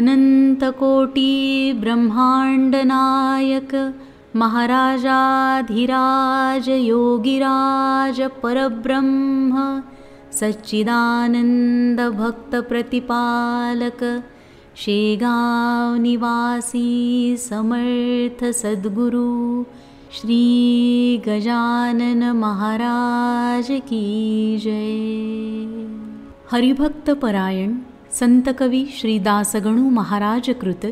अनंतकोटी ब्रह्मांड नायक महाराजाधिराज योगिराज परब्रह्म सच्चिदानंद भक्त प्रतिपालक शेगाव निवासी समर्थ सद्गुरु श्री गजानन महाराज की जय। हरिभक्त परायण संत कवी श्री दासगणू महाराज कृत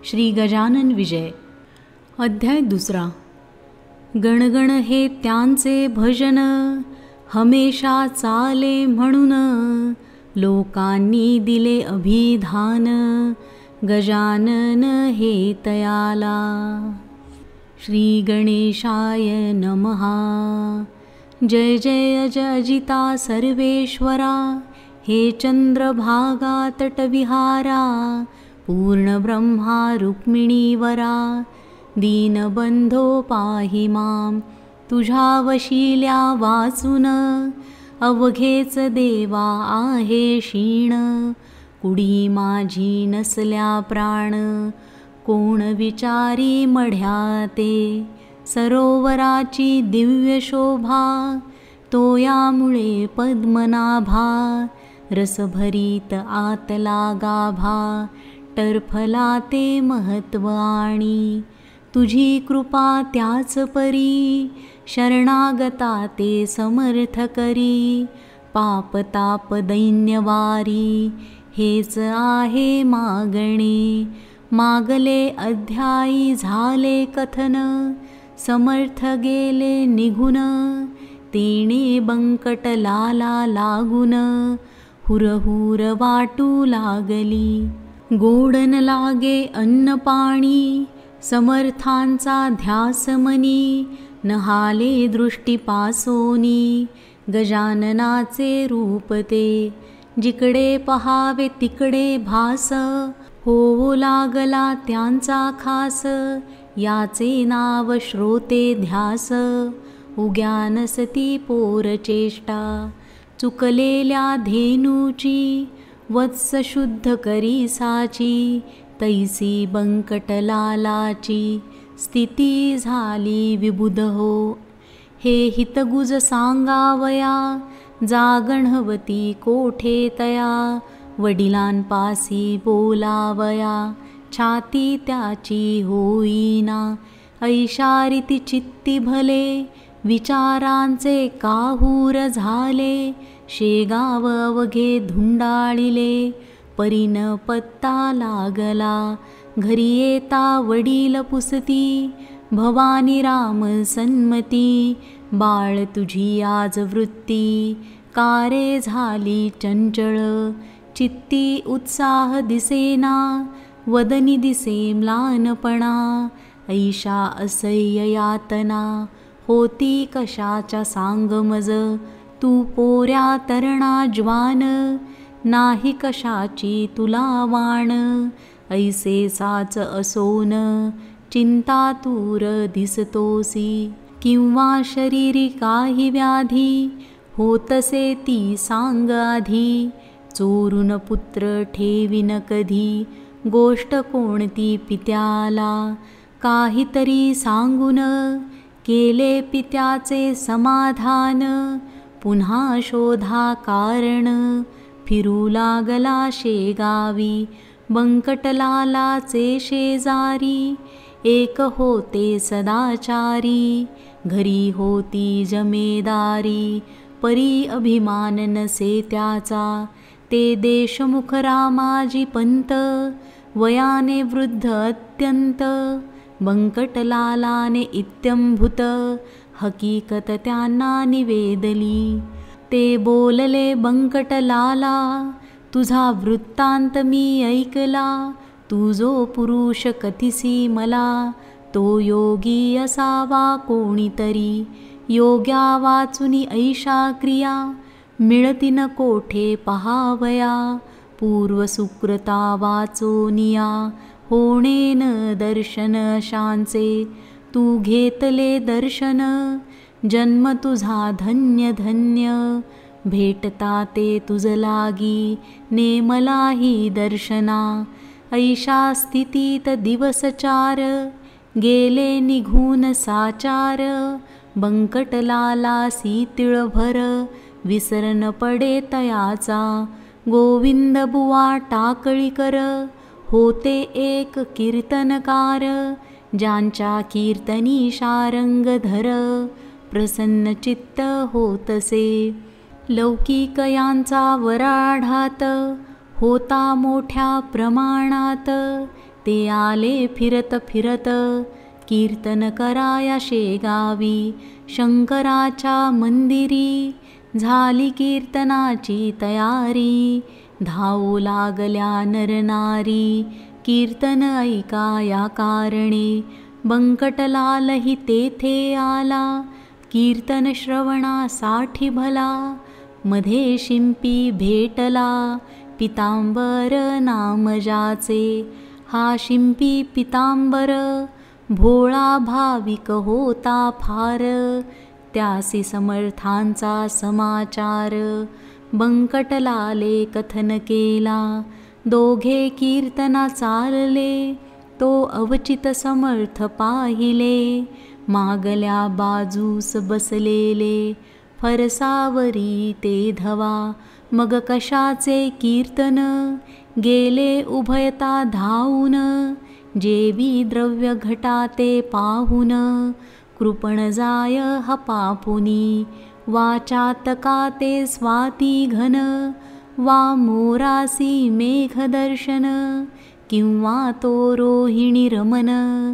श्री गजानन विजय। अध्याय दुसरा। गणगण हे त्यांचे भजन हमेशा चाले म्हणून लोकांनी दिले अभिधान गजानन हे तयाला। श्री गणेशाय नमः। जय जय अजिता सर्वेश्वरा हे चंद्रभागा तटविहारा पूर्ण ब्रह्मा रुक्मिणीवरा दीनबंधो पाहि मां तुझ्या वशिल्या वाचून अवघेच देवा आहे क्षीण कुडी माझी नसल्या प्राण कोण विचारी मढ्याते सरोवराची दिव्य शोभा तो यामुळे पद्मनाभा रसभरीत आतला गाभा टरफला ते महत्व आणि तुझी कृपा त्याच परी शरणागता ते समर्थ करी पापताप दैन्यवारी हेच आहे मागणे मागले अध्यायी झाले कथन समर्थ गेले निघून तेणे बंकट लाला लागून हुरहुर वाटू लागली गोडन लागे अन्न पाणी समर्थांचा ध्यास मनी नहाले दृष्टी पासोनी गजाननाचे रूप ते जिकडे पहावे तिकडे भास होऊ लागला त्यांचा खास याचे नाव श्रोते ध्यास उग्यानसती पोरचेष्टा चुकलेल्या धेनूची वत्स शुद्ध करी साची तैसी बंकटलालाची स्थिती झाली विबुध हो हे हितगुज सांगावया जागणवती कोठे तया वडिलांपासी बोलावया छाती त्याची होईना ऐशारीती चित्ती भले विचारांचे काहूर झाले शेगाव अवघे धुंडाळिले परीन पत्ता लागला घरी येता वडील पुसती भवानी राम सन्मती बाळ तुझी आज वृत्ती कारे झाली चंचळ चित्ती उत्साह दिसेना वदनी दिसे म्लानपणा ऐशा असह्य यातना होती कशाच्या सांग मज तू पोऱ्या तरणा ज्वान नाही कशाची तुला वाण ऐसे साच असोन चिंता तूर दिसतोसी किंवा शरीरी काही व्याधी होतसे ती सांग आधी चोरून पुत्र ठेविन कधी गोष्ट कोणती पित्याला काहीतरी सांगून केले पित्याचे समाधान पुन्हा शोधा कारण फिरू लागला शेगावी बंकटलालाचे शेजारी एक होते सदाचारी घरी होती जमेदारी परी अभिमान नसे त्याचा ते देशमुख रामाजी पंत वयाने वृद्ध अत्यंत बंकटलालाने इत्यंभूत हकीकत त्यांना निवेदली ते बोलले बंकटलाला तुझा वृत्तांत मी ऐकला तू जो पुरुष कथिसी मला तो योगी असावा कोणीतरी योग्या वाचुनी ऐशा क्रिया मिळतीन कोठे पहावया पूर्व सुकृता वाचोनिया होणेन दर्शन अशांचे तू घेतले दर्शन जन्म तुझा धन्य धन्य भेटता ते तुझ लागी नेमलाही दर्शना ऐशा स्थितीत दिवसचार, गेले निघून साचार. बंकटलालासी तिळभर, विसरन पडे तयाचा. गोविंद बुवा टाकळीकर, होते एक कीर्तनकार. ज्यांच्या कीर्तनी शारंगधर, प्रसन्न चित्त होतसे. लौकिक यांचा वराढात, होता मोठ्या प्रमाणात. ते आले फिरत फिरत, कीर्तन कराया शेगावी. शंकराच्या मंदिरी, झाली कीर्तनाची तयारी. धावू लागल्या नरनारी, कीर्तन ऐकाया कारणे. बंकटलालही तेथे आला, कीर्तन श्रवणासाठी भला. मध्ये शिंपी भेटला, पितांबर नाम ज्याचे. हा शिंपी पितांबर, भोळा भाविक होता फार. त्यासी समर्थांचा समाचार, बंकटलाले कथन केला. दोघे कीर्तना चालले, तो अवचित समर्थ पाहिले. मागल्या बाजूस बसलेले, फरसावरी ते धवा. मग कशाचे कीर्तन, गेले उभयता धावून. जेवी द्रव्य घटाते पाहून, कृपण जाय हपापुनी. वाचात का ते स्वाती घन, वा मोरासी मेघदर्शन. किंवा तो रोहिणी रमन,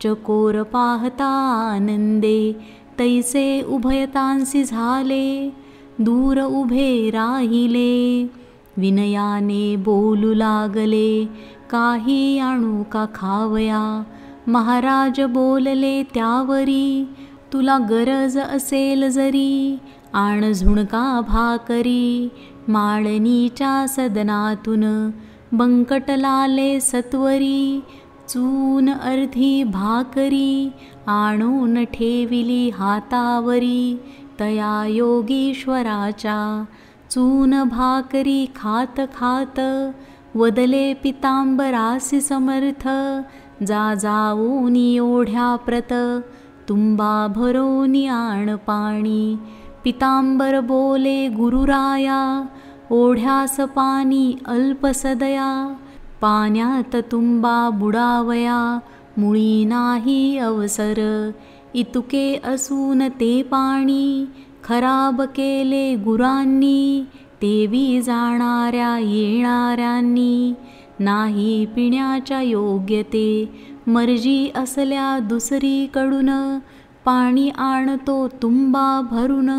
चकोर पाहता आनंदे. तैसे उभयतांसी झाले, दूर उभे राहिले. विनयाने बोलू लागले, काही आणू का खावया. महाराज बोलले त्यावरी, तुला गरज असेल जरी. आण झुणका भाकरी, माळणीच्या सदनातून. बंकटलाले सत्वरी, चून अर्धी भाकरी. आणून ठेविली हातावरी, तया योगीश्वराच्या. चून भाकरी खात खात, वदले पितांबरासी समर्थ. जा जाऊनी ओढ्या प्रत, तुंबा भरोनी आण पाणी. पितांबर बोले गुरुराया, ओढ्यास पाणी अल्पसदया. पाण्यात तुंबा बुडावया, मुळी नाही अवसर. इतुके असून ते पाणी, खराब केले गुरांनी. तेवी जाणाऱ्या येणाऱ्यांनी, नाही पिण्याच्या योग्यते. मर्जी असल्या दुसरीकडून, पाणी आणतो तुंबा भरून.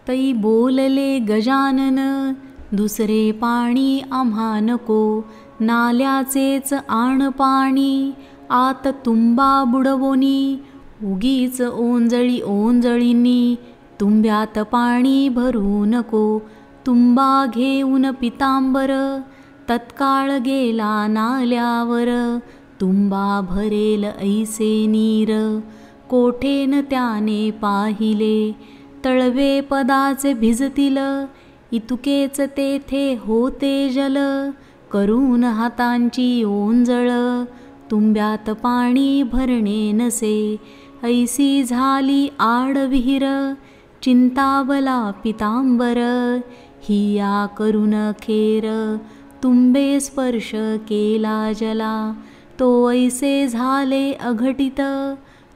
तै बोलले गजानन, दुसरे पाणी आम्हा नको. नाल्याचेच आण पाणी, आत तुंबा बुडवोनी. उगीच ओंजळी ओंजळींनी, तुंब्यात पाणी भरू नको. तुंबा घेऊन पितांबर, तत्काळ गेला नाल्यावर. तुंबा भरेल ऐसे नीर, कोठेन त्याने पाहिले. तळवे पदाचे भिजतील, इतुकेच तेथे होते जल. करून हातांची ओंजळ, तुंब्यात पाणी भरणे नसे. ऐसी झाली आडविहीर, चिंतावला पितांबर. हिया करून खेर, तुंबे स्पर्श केला जला. तो ऐसे झाले अघटित,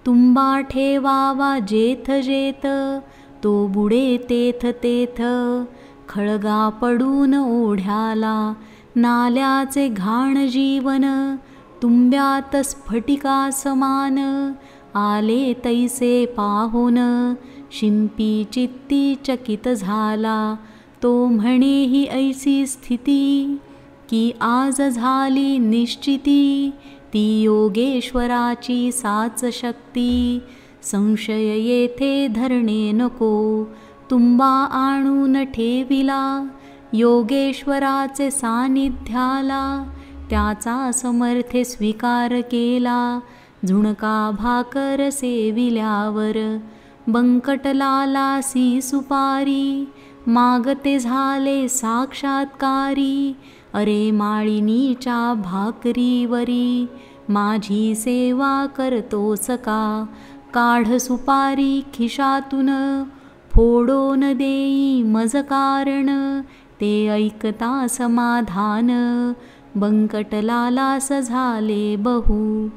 तुंबा ठेवावा जेथ जेथ. तो बुडे तेथ तेथ, खळगा पडून ओढ्याला. नाल्याचे घाण जीवन, तुंब्यात स्फटिका समान. आले तैसे पाहून, शिंपी चित्ती चकित झाला. तो म्हणे ही ऐसी स्थिती, की आज झाली निश्चिती. ती योगेश्वराची साच शक्ती, संशय येथे धरणे नको. तुंबा आणून ठेविला, योगेश्वराचे सानिध्याला. त्याचा समर्थे स्वीकार केला, झुणका भाकर सेविल्यावर. बंकटलालासी सुपारी, मागते झाले साक्षात्कारी. अरे माळिनीच्या भाकरीवरी माझी सेवा करतोस का? काढ सुपारी खिशातून फोडून देई मज कारण, ते ऐकता समाधान बंकटलालास झाले बहु.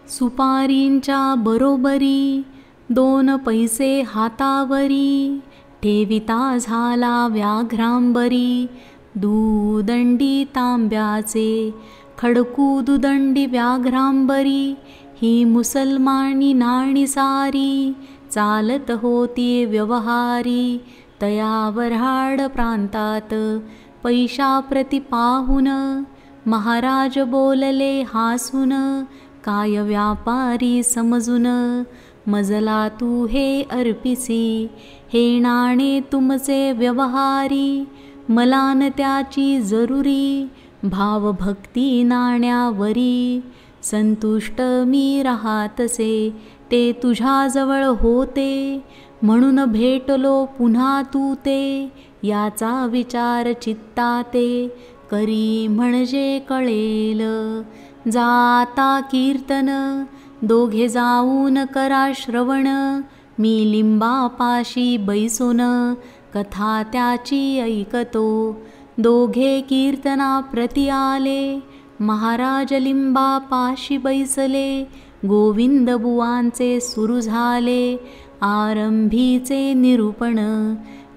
सुपारींच्या बरोबरी 2 पैसे हातावरी, ठेविता झाला व्याघ्रांबरी. दुदंडी तांब्याचे खडकू दुदंडी व्याघ्रांबरी, ही मुसलमानी नाणी सारी चालत होती व्यवहारी. तया वऱ्हाड प्रांतात पैशा प्रति पाहून, महाराज बोलले हासून काय व्यापारी समजून. मजला तू हे अर्पिसी, हे नाणे तुमचे व्यवहारी. मला न त्याची जरुरी, भावभक्ती नाण्यावरी. संतुष्ट मी राहातसे, ते तुझ्याजवळ होते. म्हणून भेटलो पुन्हा तू ते, याचा विचार चित्ताते करी म्हणजे कळेल. जाता कीर्तन दोघे जाऊन करा श्रवण, मी लिंबापाशी बैसून कथा त्याची ऐकतो. दोघे कीर्तना प्रति आले, महाराज लिंबापाशी बैसले. गोविंद बुवांचे सुरू झाले आरंभीचे निरूपण.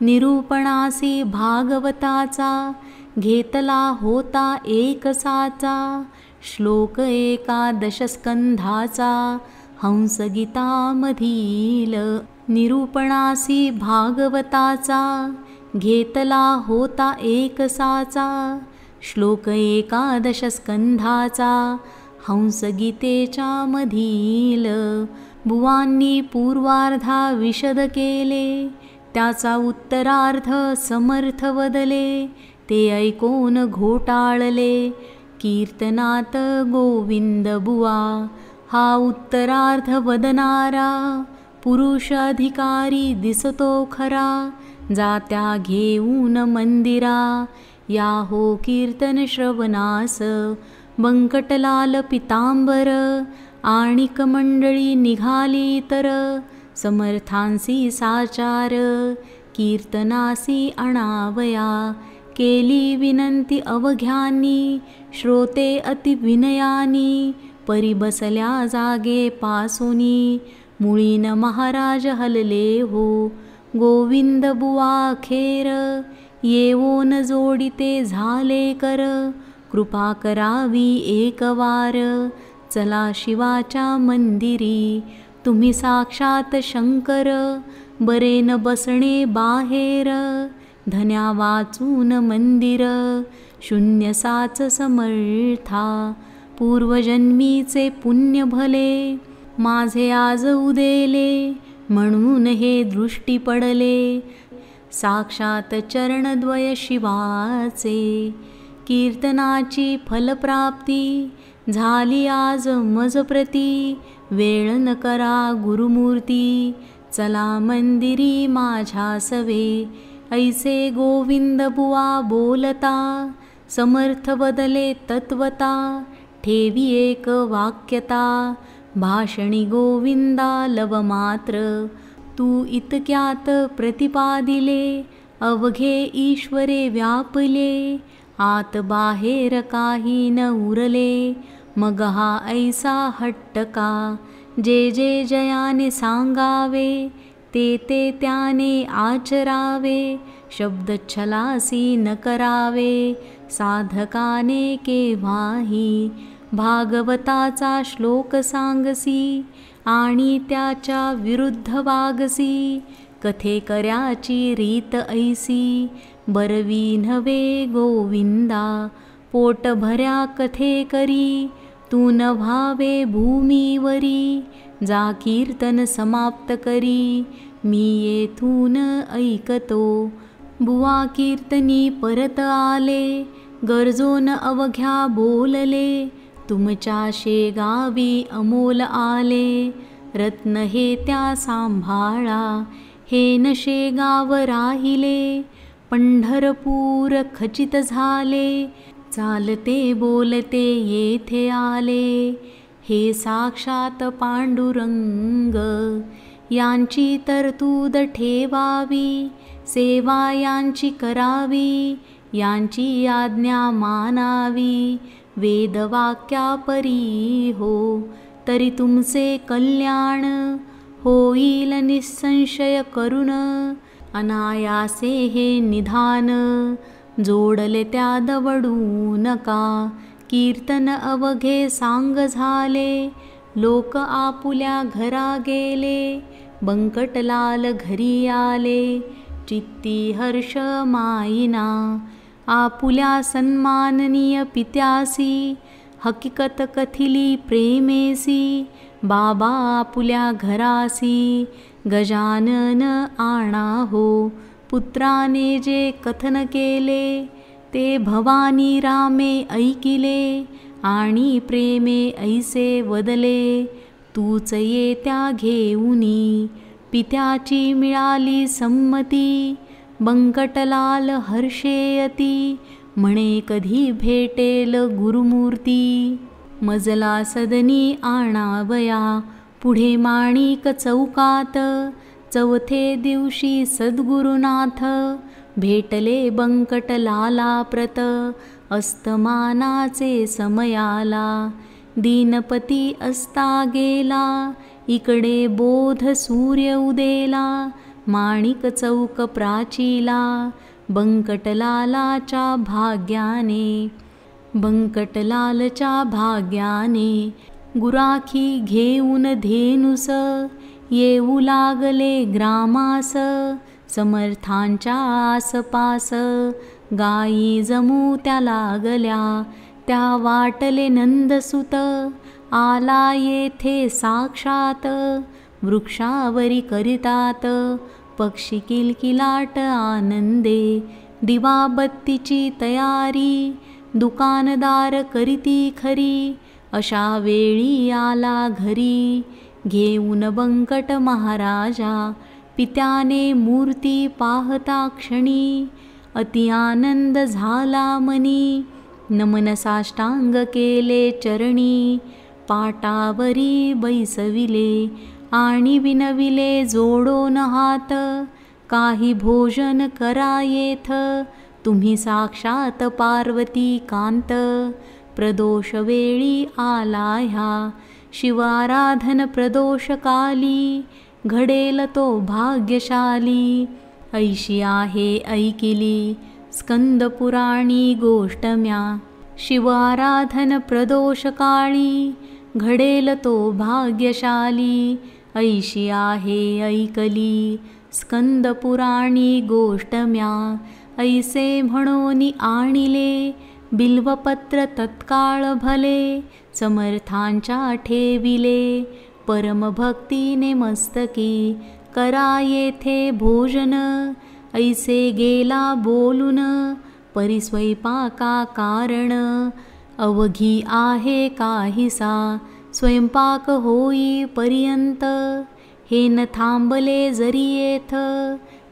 निरूपणासी भागवताचा घेतला होता एक साचा. श्लोक 11 स्कंधाचा हंसगीतामधील. निरूपणासी भागवताचा घेतला होता एक साचा. श्लोक 11 स्कंधाचा हंसगीतेच्या मधील. बुवांनी पूर्वार्धा विशद केले, त्याचा उत्तरार्ध समर्थ वदले. ते ऐकून घोटाळले कीर्तनात गोविंद बुवा. हा उत्तरार्ध वदनारा पुरुष अधिकारी दिसतो खरा. जात्या घेऊन मंदिरा, या हो कीर्तन श्रवणास. बंकटलाल पितांबर आणिक मंडळी निघाली तर, समर्थांसी साचार कीर्तनासी आणावया. केली विनंती अवघ्यांनी, श्रोते अति विनयानी. परी बसल्या जागे पासोनी, मुळीन महाराज हलले हो. गोविंद बुवा खेर येवोन जोडिते झाले कर. कृपा करावी एक वार, चला शिवाच्या मंदिरी. तुम्ही साक्षात शंकर, बरे न बसणे बाहेर. धन्या वाचून मंदिर, शून्य साच समर्था. पूर्वजन्मीचे पुण्य भले, माझे आज उदेले. म्हणून हे दृष्टी पडले, साक्षात चरणद्वय शिवाचे. कीर्तनाची फलप्राप्ती झाली आज मज प्रती. वेळ न करा गुरुमूर्ती, चला मंदिरी माझ्या सवे. ऐसे गोविंद बुवा बोलता, समर्थ बदले तत्वता. ठेवी एक वाक्यता, भाषणी गोविंदा लव मात्र. तू इतक्यात प्रतिपादिले, अवघे ईश्वरे व्यापले. आत बाहेर काही न उरले, मग हा ऐसा हट्ट का. जे जे जयाने सांगावे, ते ते त्याने आचरावे. शब्द छलासी न करावे, साधकाने केव्हाही. भागवताचा श्लोक सांगसी, आणि त्याच्या विरुद्ध वागसी. कथेकऱ्याची रीत ऐसी, बरवी नव्हे गोविंदा. पोट भऱ्या कथे करी, तू न व्हावे भूमीवरी. जा कीर्तन समाप्त करी, मी येथून ऐकतो. बुवा कीर्तनी परत आले, गरजोन अवघ्या बोलले. तुमच्या शेगावी अमोल आले, रत्न हे त्या सांभाळा. हे न शेगाव राहिले, पंढरपूर खचित झाले. चालते बोलते येथे आले, हे साक्षात पांडुरंग. यांची तरतूद ठेवावी, सेवा यांची करावी, यांची आज्ञा मानावी. वेदवाक्यापरी हो, तरी तुमचे कल्याण होईल निसंशय करुण. अनायासे हे निधान, जोडले त्या दवडू नका. कीर्तन अवघे सांग झाले, लोक आपुल्या घरा गेले. बंकटलाल घरी आले, चित्ती हर्ष माईना. आपुल्या सन्माननीय पित्यासी, हकीकत कथिली प्रेमेसी. बाबा आपुल्या घरासी, गजानन आणा हो. पुत्राने जे कथन केले, ते भवानी रामे ऐकिले. आणि प्रेमे ऐसे वदले, तूच येत्या घेऊनी. पित्याची मिळाली संमती, बंकटलाल हर्षेयती. म्हणे कधी भेटेल गुरुमूर्ती, मजला सदनी आणावया. पुढे माणिक चौकात, चौथे दिवशी सद्गुरुनाथ. भेटले बंकटलाला प्रत, अस्तमानाचे समयाला. दीनपती असता गेला, इकडे बोध सूर्य उदेला. माणिक चौक प्राचीला, बंकटलालाच्या भाग्याने. बंकटलालच्या भाग्याने, गुराखी घेऊन धेनुस. येऊ लागले ग्रामास, समर्थांच्या आसपास. गायी जमू त्या लागल्या, त्या वाटले नंदसुत. आला येथे साक्षात, वृक्षावरी करितात. पक्षी किलकिलाट आनंदे, दिवाबत्तीची तयारी. दुकानदार करीती खरी, अशा वेळी आला घरी. घेऊन बंकट महाराजा, पित्याने मूर्ती पाहता क्षणी. अति आनंद झाला मनी, नमन साष्टांग केले चरणी. पाटावरी बैसविले, आणि विनविले जोडोन हात. काही भोजन करा येथ, तुम्ही साक्षात पार्वती कांत. प्रदोष वेळी आला ह्या, शिवाराधन प्रदोष काली. घडेल तो भाग्यशाली, ऐशी आहे ऐकिली. स्कंदपुराणी गोष्ट म्या, शिवाराधन प्रदोष काळी. घडेल तो भाग्यशाली, ऐशी आहे ऐकली. स्कंदपुराणी गोष्ट म्या. ऐसे म्हणोनी आणिले, बिल्वपत्र तत्काळ भले. समर्थांच्या ठेविले, परमभक्तीने मस्तकी. करा येथे भोजन, ऐसे गेला बोलून. परिस्वयंपाका कारण, अवघी आहे काहीसा. स्वयंपाक होई पर्यंत, हे न थांबले जरी येथ.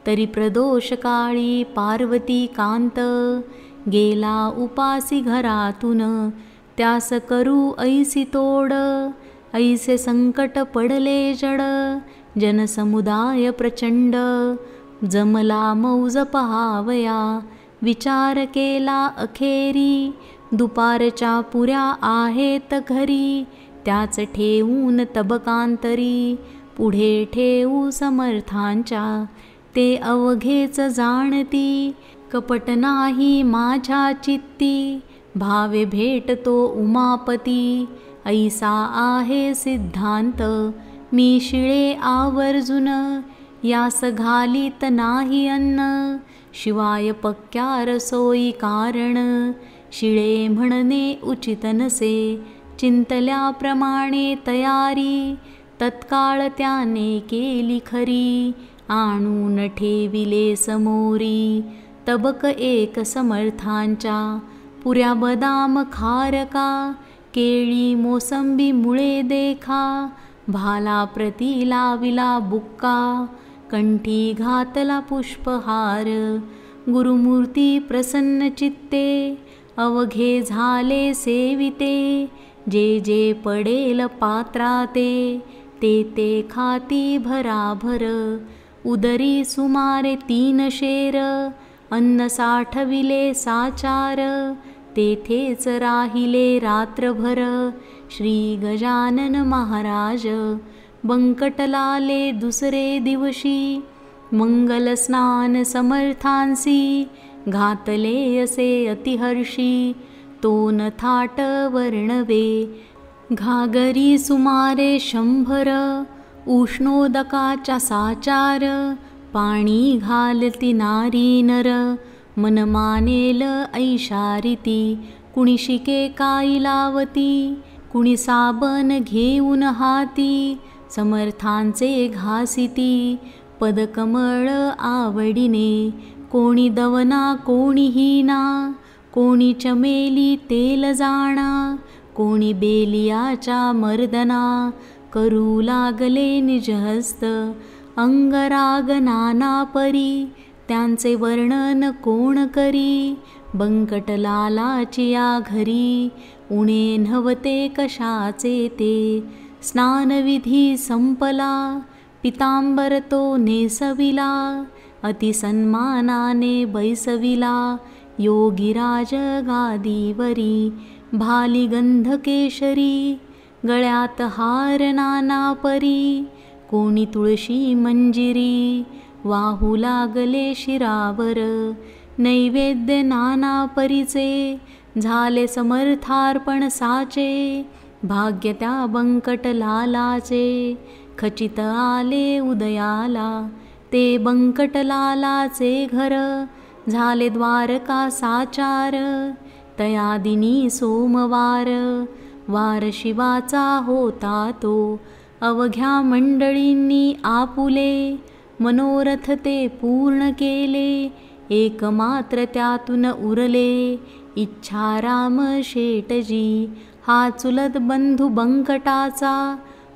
तरी प्रदोष काळी पार्वती कांत. गेला उपासी घरातून, त्यास करू ऐसी तोड. ऐसे संकट पडले जड, जनसमुदाय प्रचंड. जमला मौज पहावया, विचार केला अखेरी. दुपारच्या पुऱ्या आहेत घरी, त्याच ठेवून तबकांतरी. पुढे ठेवू समर्थांच्या, ते अवघेच जाणती. कपट नाही माझ्या चित्ती, भावे भेटतो उमापती. ऐसा आहे सिद्धांत, मी शिळे आवर्जून. यास घालीत नाही अन्न, शिवाय पक्क्या रसोई कारण. शिळे म्हणणे उचित नसे, चिंतल्याप्रमाणे तयारी. तत्काळ त्याने केली खरी, आणून ठेविले समोरी. तबक एक समर्थांच्या, पुऱ्या बदाम खारका. केळी मोसंबी मुळे देखा, भाला प्रती लाविला बुक्का. कंठी घातला पुष्पहार, गुरुमूर्ती प्रसन्न चित्ते. अवघे झाले सेविते, जे जे पडेल पात्राते, ते ते खाती भराभर, उदरी सुमारे 3 शेर, अन्न साठविले साचार, तेथेच राहिले रात्रभर. श्री गजानन महाराज बंकटलाले दुसरे दिवशी, मंगल स्नान समर्थांसी, घातले असे अतिहर्षी, तो न थाट वर्णवे. घागरी सुमारे 100, उष्णोदकाचा साचार, पाणी घालती नारी नर, मन मानेल ऐशारिती, कुणी शिके काई लावती, कुणी साबण घेऊन हाती, समर्थांचे घासिती, पदकमळ आवडीने, कोणी दवना कोणी हीना, कोणी चमेली तेल जाणा, कोणी बेलियाच्या मर्दना, करू लागले निजहस्त, अंगराग नाना परी, त्यांचे वर्णन कोण करी. बंकटलालाची या घरी, उणे नव्हते कशाचे ते, स्नानविधी संपला, पितांबर तो नेसविला, अतिसन्मानाने बैसविला, योगीराज गादीवरी, भाली गंध केशरी, गळ्यात हार नाना परी, कोणी तुळशी मंजिरी, वाहू लागले शिरावर, नैवेद्य नाना परीचे, झाले समर्थार्पण साचे, भाग्य त्या बंकटलालाचे, खचित आले उदयाला, ते बंकटलालाचे घर, झाले द्वारका साचार, तया दिनी सोमवार, वार शिवाचा होता तो, अवघ्या मंडळींनी आपुले, मनोरथ ते पूर्ण केले, एकमात्र त्यातून उरले, इच्छा राम शेटजी, हा चुलत बंधू बंकटाचा,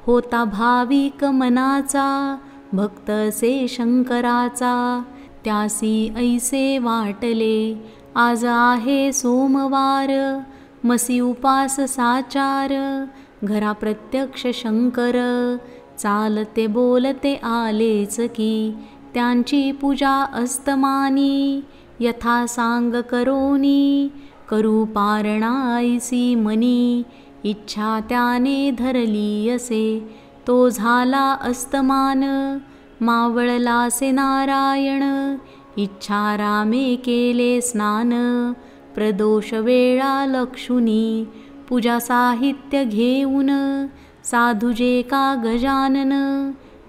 होता भाविक मनाचा, भक्त से शंकराचा, त्यासी ऐसे वाटले, आज आहे सोमवार, मसी उपास साचार, घरा प्रत्यक्ष शंकर, चालते बोलते आलेच की, त्यांची पूजा अस्तमानी, यथा सांग करोनी, करू पारणाईसी मनी, इच्छा त्याने धरली असे, तो झाला अस्तमान, मावळलासे नारायण, इच्छा रामे केले स्नान, प्रदोष वेळा लक्षुनी, पूजा साहित्य घेऊन, साधुजे का गजानन,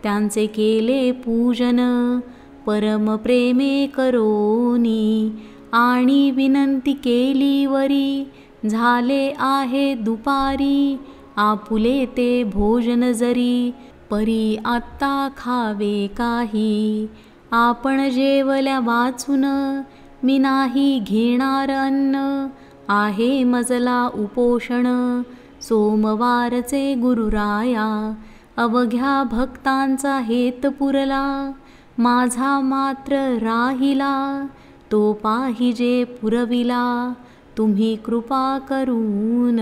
त्यांचे केले पूजन, परम प्रेमे करोनी, आणि विनंती केली वरी, झाले आहे दुपारी, आपुले ते भोजन जरी, परी आत्ता खावे काही, आपण जेवल्या वाचून, मी नाही घेणार अन्न, आहे मजला उपोषण, सोमवारचे गुरुराया, अवघ्या भक्तांचा हेत पुरला, माझा मात्र राहिला, तो पाहिजे पुरविला, तुम्ही कृपा करून.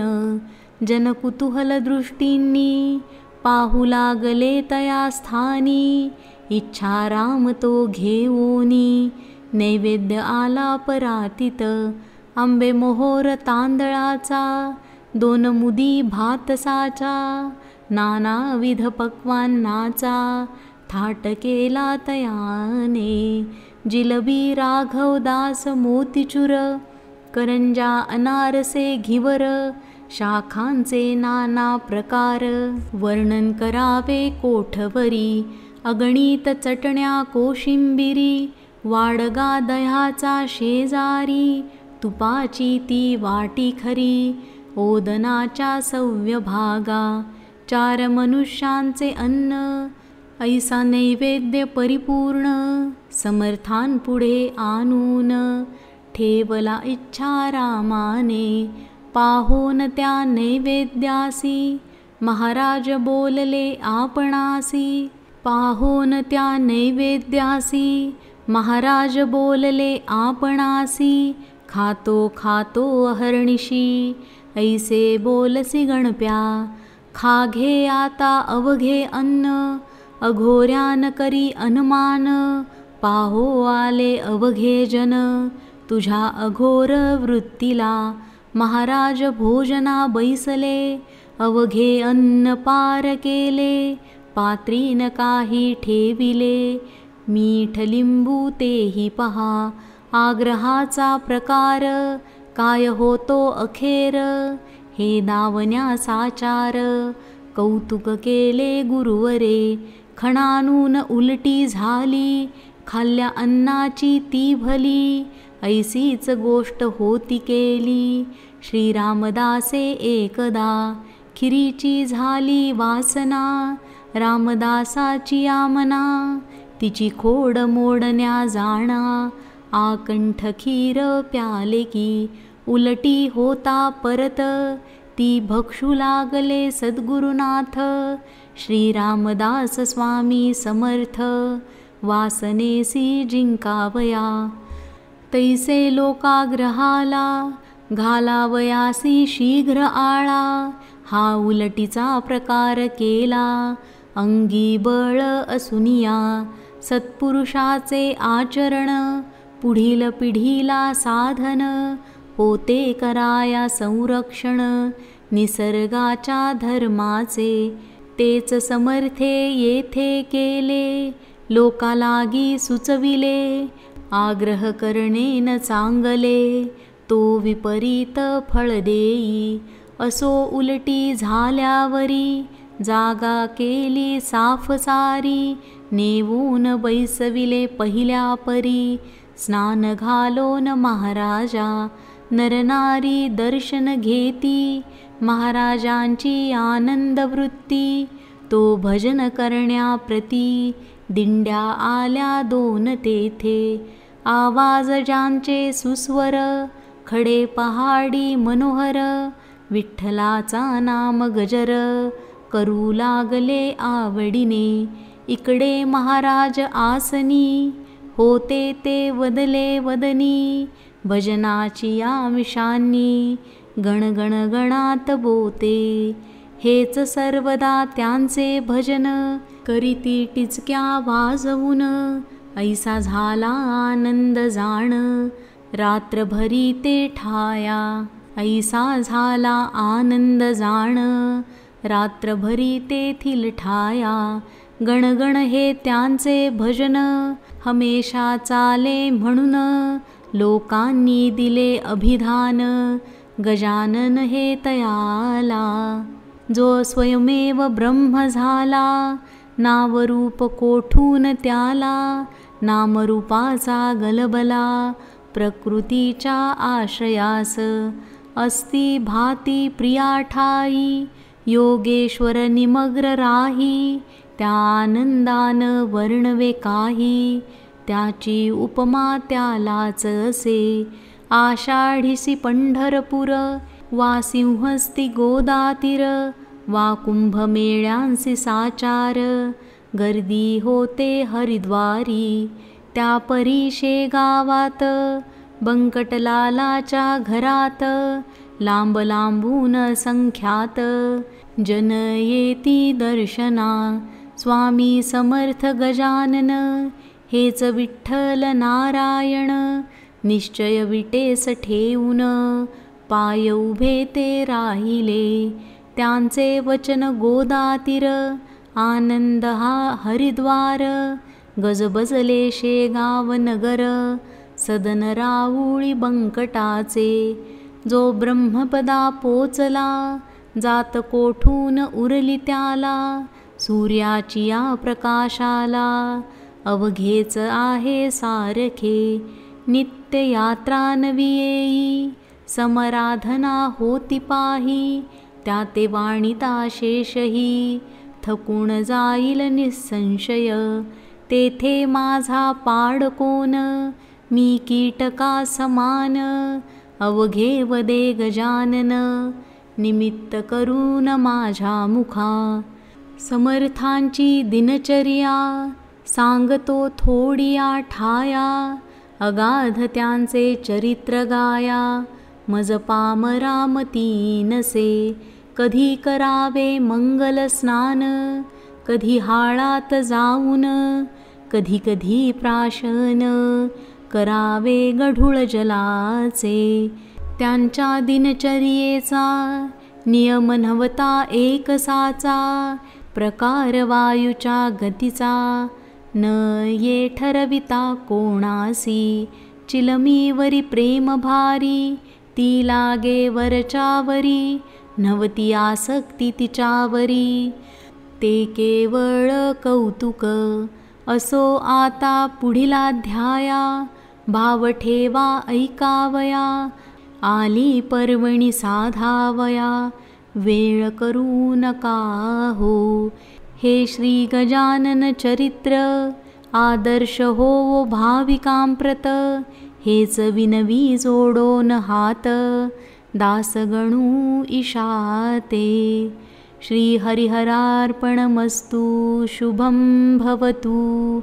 जनकुतूहल दृष्टींनी, पाहू लागले तया स्थानी, इच्छा राम तो घेऊनी, नैवेद्य आला परातीत, आंबे मोहोर तांदळाचा, 2 मुदी भातसाचा, नानाविध पक्वान्नाचा, थाट केला तयाने, जिलबी राघवदास मोतीचूर, करंजा अनारसे घिवर, शाखांचे नाना प्रकार, वर्णन करावे कोठवरी, अगणित चटण्या कोशिंबिरी, वाडगा दह्याचा शेजारी, तुपाची ती वाटी खरी, ओदनाच्या सव्य भागा, 4 मनुष्यांचे अन्न, ऐसा नैवेद्य परिपूर्ण, समर्थांपुढे आणून, ठेवला इच्छा रामाने, पाहोन त्या नैवेद्यासी, महाराज बोलले आपणासी, पाहोन त्या नैवेद्यासी, महाराज बोलले आपणासी, खातो खातो अहर्निशी ऐसे बोलसी गणप्या. खाघे आता अवघे अन्न अघोऱ्यान करी अनुमान. पाहो आले अवघे जन तुझ्या अघोर वृत्तीला. महाराज भोजना बैसले अवघे अन्न पार केले. पात्रीन काही ठेविले मीठ लिंबू तेही पहा. आग्रहाचा प्रकार काय होतो अखेर हे दावण्यासाचार. कौतुक केले गुरुवरे खणानून उलटी झाली. खाल्ल्या अन्नाची ती भली ऐसीच गोष्ट होती केली. श्रीरामदासे एकदा खिरीची झाली वासना. रामदासाची आमना तिची खोड मोडण्या जाणा. आकंठ खीर प्याले की उलटी होता परत. ती भक्षू लागले सद्गुरुनाथ श्रीरामदास स्वामी समर्थ. वासनेसी जिंकावया तैसे लोकाग्रहाला. घालावयासी शीघ्र आळा. हा उलटीचा प्रकार केला अंगी बळ असुनिया. सत्पुरुषाचे आचरण पुढील पिढीला साधन. होते कराया संरक्षण निसर्गाच्या धर्माचे. तेच समर्थे येथे केले लोकालागी सुचविले. आग्रह करणे न चांगले तो विपरीत फळ देई. असो उलटी झाल्यावरी जागा केली साफ सारी. नेवून बैसविले पहिल्या परी. स्नान घालोन महाराजा नरनारी दर्शन घेती. महाराजांची आनंद वृत्ती तो भजन करण्याप्रती. दिंड्या आल्या दोन तेथे आवाज ज्यांचे सुस्वर. खडे पहाडी मनोहर विठ्ठलाचा नाम गजर. करू लागले आवडीने इकडे महाराज आसनी. होते ते वदले वदनी भजनाची आमिषांनी. गणगण गणात बोते हेच सर्वदा त्यांचे भजन. करीती टिचक्या वाजवून ऐसा झाला आनंद जाण. रात्रभरी ते ठाया ऐसा झाला आनंद जाण. रात्रभरी तेथील ठाया गणगण हे त्यांचे भजन. हमेशा चाले म्हणून लोकांनी दिले अभिधान. गजानन हे तयाला जो स्वयमेव ब्रह्म झाला. नावरूप कोठून त्याला नामरूपाचा गलबला. प्रकृतीच्या आश्रयास अस्ति भाती प्रिया ठाई. योगेश्वर निमग्र राही त्या आनंदान वर्णवे काही. त्याची उपमा त्यालाच असे आषाढीसी पंढरपूर. वा सिंहस्ती गोदातीर वा कुंभमेळ्यांसी साचार. गर्दी होते हरिद्वारी त्या परीशे गावात. बंकटलालाच्या घरात लांब लांबून संख्यात. जन येती दर्शना स्वामी समर्थ गजानन. हेच विठ्ठल नारायण निश्चय विटेस ठेवून. पाय उभे ते राहिले त्यांचे वचन गोदातीर. आनंद हा हरिद्वार गजबजले शेगाव नगर. सदन राऊळी बंकटाचे जो ब्रह्मपदा पोचला. जात कोठून उरली त्याला सूर्याची या प्रकाशाला. अवघेच आहे सारखे नित्य यात्रा नवी येई. समराधना होती पाही त्या ते वाणिता शेषही. थकून जाईल निसंशय तेथे माझा पाड कोण. मी कीटका समान अवघे वदे गजानन. निमित्त करून माझ्या मुखा समर्थांची दिनचर्या. सांगतो थोडिया ठाया अगाध त्यांचे चरित्र गाया, मज पामरामती नसे. कधी करावे मंगल स्नान, कधी हाळात जाऊन, कधी कधी प्राशन करावे गढूळ जलाचे. त्यांच्या दिनचर्येचा नियम नव्हता एकसाचा, प्रकार वायूच्या गतीचा न ये ठरविता कोणासी. चिलमीवरी प्रेम भारी, ती लागे वरच्यावरी, नवती आसक्ती तिच्यावरी. ते केवळ कौतुक असो आता पुढीलाध्याया, भाव ठेवा ऐकावया, आली पर्वणी साधावया, वेळ करू नका हो. हे श्री गजानन चरित्र आदर्श हो भाविकांप्रत, हेच विनवी जोडोन हात, दासगणू ईशाते. श्री हरिहरार्पणमस्तु. शुभं भवतु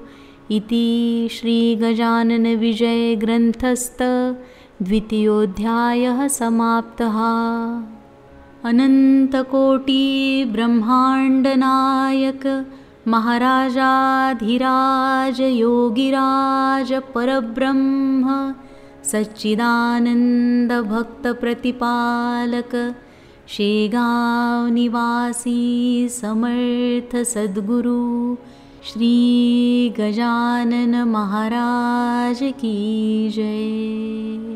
इति श्री गजानन विजय ग्रंथस्थ द्वितीयोऽध्यायः समाप्तः. अनंतकोटी ब्रह्मांडनायक महाराजाधिराज योगिराज परब्रह्म सच्चिदानंद भक्त प्रतिपालक शेगाव निवासी समर्थ सद्गुरु श्री गजानन महाराज की जय.